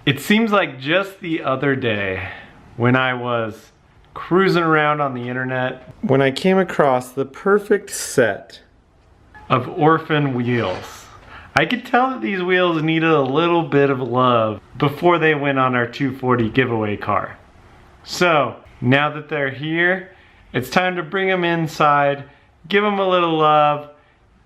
It seems like just the other day when I was cruising around on the internet, when I came across the perfect set of Orphan wheels. I could tell that these wheels needed a little bit of love before they went on our 240 giveaway car. So now that they're here, it's time to bring them inside, give them a little love,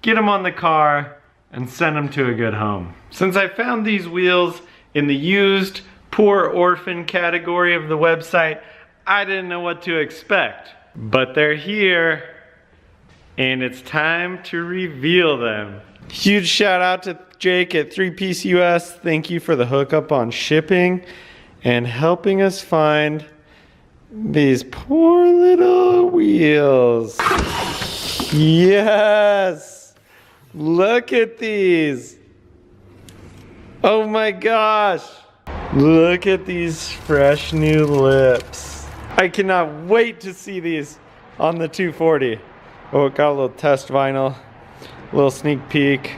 get them on the car, and send them to a good home. Since I found these wheels in the used poor orphan category of the website, I didn't know what to expect. But they're here, and it's time to reveal them. Huge shout out to Jake at 3Piece US. Thank you for the hookup on shipping and helping us find these poor little wheels. Yes! Look at these. Oh my gosh. Look at these fresh new lips. I cannot wait to see these on the 240. Oh, it got a little test vinyl, a little sneak peek.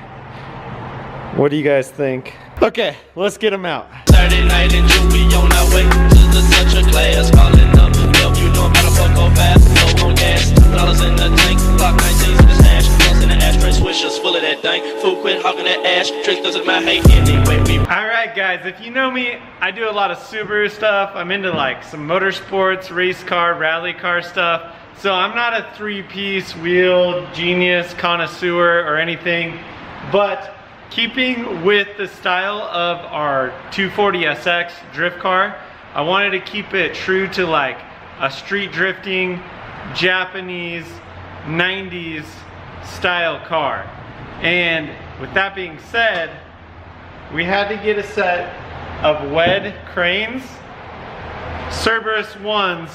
What do you guys think? Okay, let's get them out. Saturday night in June, we on our way to the such a class. Calling up, help you know how to fuck go fast. Low on gas, dollars in the tank, Glock 19s in the stash, plus in the ashtray, swishers full of that thing. Food quit hogging that ash, tricks doesn't matter anyway. Alright guys, if you know me, I do a lot of Subaru stuff. I'm into like some motorsports, race car, rally car stuff. So I'm not a 3-piece wheel genius, connoisseur, or anything, but keeping with the style of our 240SX drift car, I wanted to keep it true to like a street drifting, Japanese, 90s style car. And with that being said, we had to get a set of WED cranes, Cerberus 1s.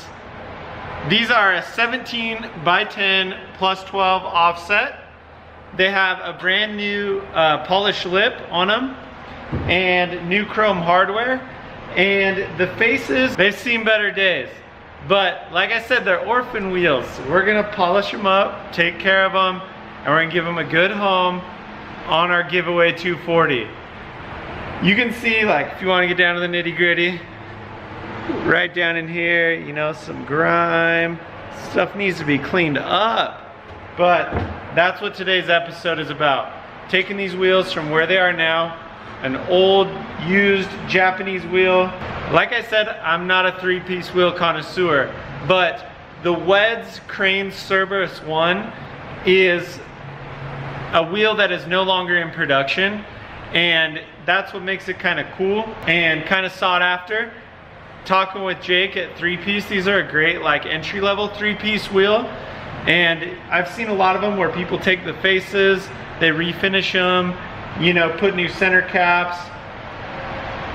These are a 17 by 10 plus 12 offset. They have a brand new polished lip on them and new chrome hardware. And the faces, they've seen better days. But like I said, they're orphan wheels. We're gonna polish them up, take care of them, and we're gonna give them a good home on our giveaway 240. You can see, like, if you want to get down to the nitty gritty, right down in here, you know, some grime. Stuff needs to be cleaned up. But that's what today's episode is about. Taking these wheels from where they are now, an old, used Japanese wheel. Like I said, I'm not a 3-piece wheel connoisseur, but the WED's Crane Cerberus 1 is a wheel that is no longer in production, and that's what makes it kind of cool and kind of sought after. Talking with Jake at 3-piece, these are a great like entry-level 3-piece wheel, and I've seen a lot of them where people take the faces, they refinish them, you know, put new center caps.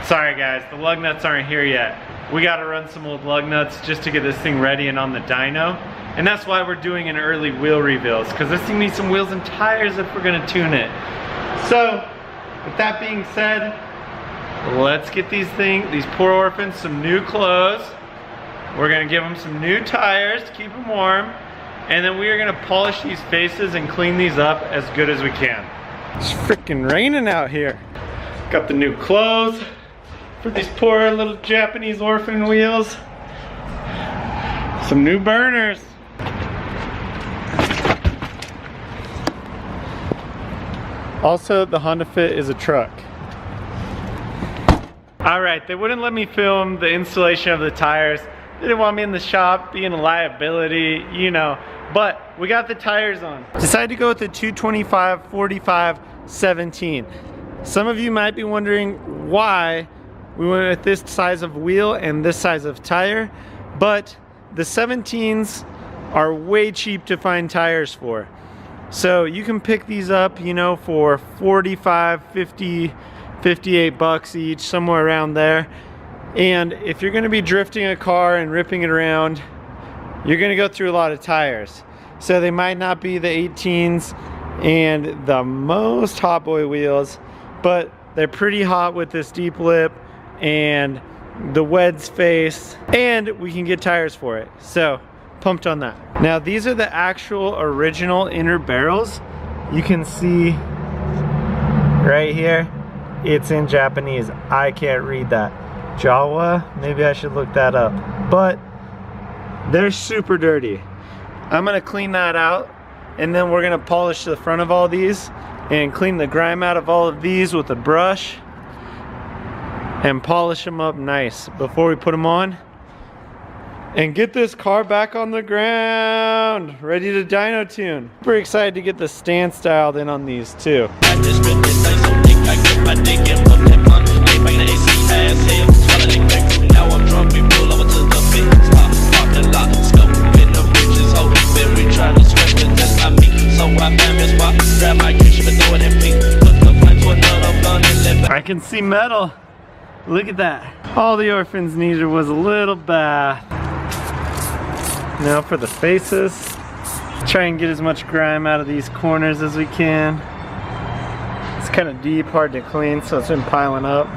Sorry guys, the lug nuts aren't here yet. We got to run some old lug nuts just to get this thing ready and on the dyno, and that's why we're doing an early wheel reveals, because this thing needs some wheels and tires if we're gonna tune it. So with that being said, let's get these poor orphans some new clothes. We're gonna give them some new tires to keep them warm, and then we are gonna polish these faces and clean these up as good as we can. It's freaking raining out here. Got the new clothes for these poor little Japanese orphan wheels. Some new burners. Also, the Honda Fit is a truck. Alright, they wouldn't let me film the installation of the tires. They didn't want me in the shop being a liability, you know. But we got the tires on. Decided to go with the 225/45/17. Some of you might be wondering why we went with this size of wheel and this size of tire, but the 17s are way cheap to find tires for. So you can pick these up, you know, for 45, 50, 58 bucks each, somewhere around there. And if you're gonna be drifting a car and ripping it around, you're gonna go through a lot of tires. So they might not be the 18s and the most hot boy wheels, but they're pretty hot with this deep lip and the WED's face, and we can get tires for it. So pumped on that. Now these are the actual original inner barrels. You can see right here, it's in Japanese. I can't read that. Jawa, maybe I should look that up. But they're super dirty. I'm gonna clean that out, and then we're gonna polish the front of all these and clean the grime out of all of these with a brush and polish them up nice before we put them on and get this car back on the ground, ready to dyno tune. Super excited to get the stance dialed in on these too. I can see metal. Look at that. All the orphans needed was a little bath. Now for the faces. Try and get as much grime out of these corners as we can. It's kind of deep, hard to clean, so it's been piling up.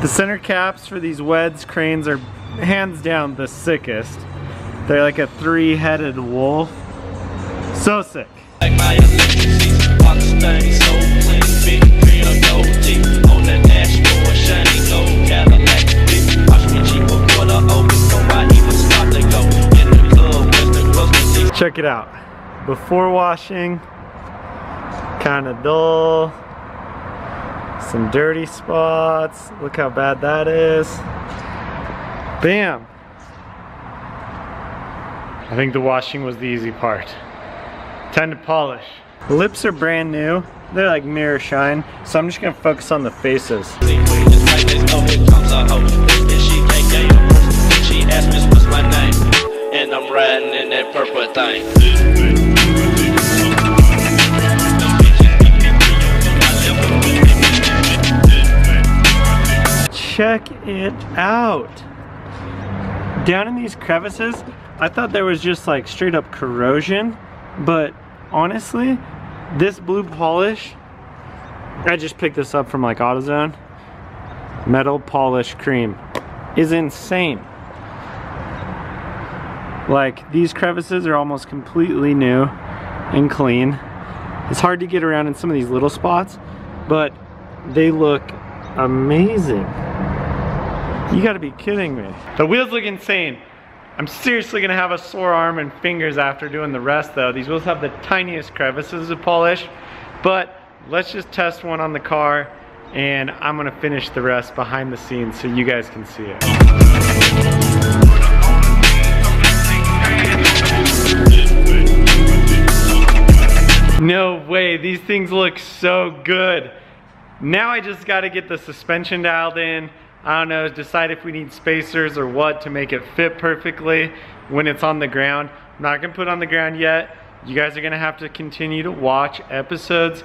The center caps for these Weds cranes are hands down the sickest. They're like a 3-headed wolf. So sick. Check it out. Before washing, kind of dull. Some dirty spots. Look how bad that is. Bam. I think the washing was the easy part. Time to polish. The lips are brand new. They're like mirror shine. So I'm just gonna focus on the faces. And I'm riding in that purple thing. Check it out. Down in these crevices, I thought there was just like straight up corrosion, but honestly, this blue polish, I just picked this up from like AutoZone, metal polish cream, is insane. Like, these crevices are almost completely new and clean. It's hard to get around in some of these little spots, but they look amazing. You gotta be kidding me. The wheels look insane. I'm seriously gonna have a sore arm and fingers after doing the rest though. These wheels have the tiniest crevices to polish, but let's just test one on the car and I'm gonna finish the rest behind the scenes so you guys can see it. No way, these things look so good. Now I just gotta get the suspension dialed in. I don't know, decide if we need spacers or what to make it fit perfectly when it's on the ground. I'm not gonna put it on the ground yet. You guys are gonna have to continue to watch episodes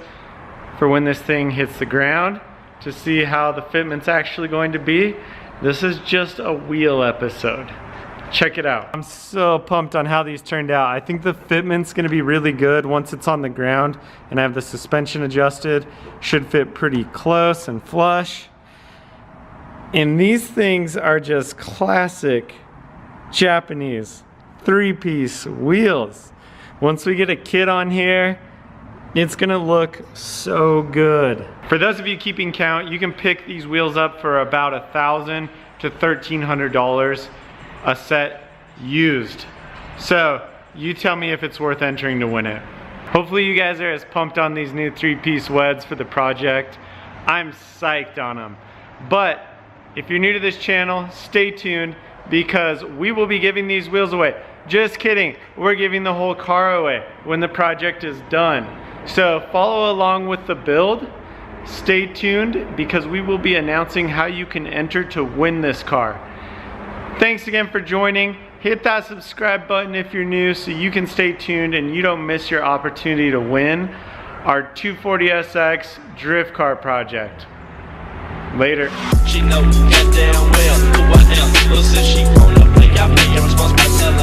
for when this thing hits the ground to see how the fitment's actually going to be. This is just a wheel episode. Check it out. I'm so pumped on how these turned out. I think the fitment's gonna be really good once it's on the ground and I have the suspension adjusted. Should fit pretty close and flush. And these things are just classic Japanese 3-piece wheels. Once we get a kit on here, it's gonna look so good. For those of you keeping count, you can pick these wheels up for about $1,000 to $1,300 a set used. So you tell me if it's worth entering to win it. Hopefully you guys are as pumped on these new 3-piece Weds for the project. I'm psyched on them. But if you're new to this channel, stay tuned because we will be giving these wheels away. Just kidding, we're giving the whole car away when the project is done. So follow along with the build. Stay tuned because we will be announcing how you can enter to win this car. Thanks again for joining. Hit that subscribe button if you're new so you can stay tuned and you don't miss your opportunity to win our 240SX drift car project. Later. She knows goddamn well who I am. Listen, she grown up like I play responsible.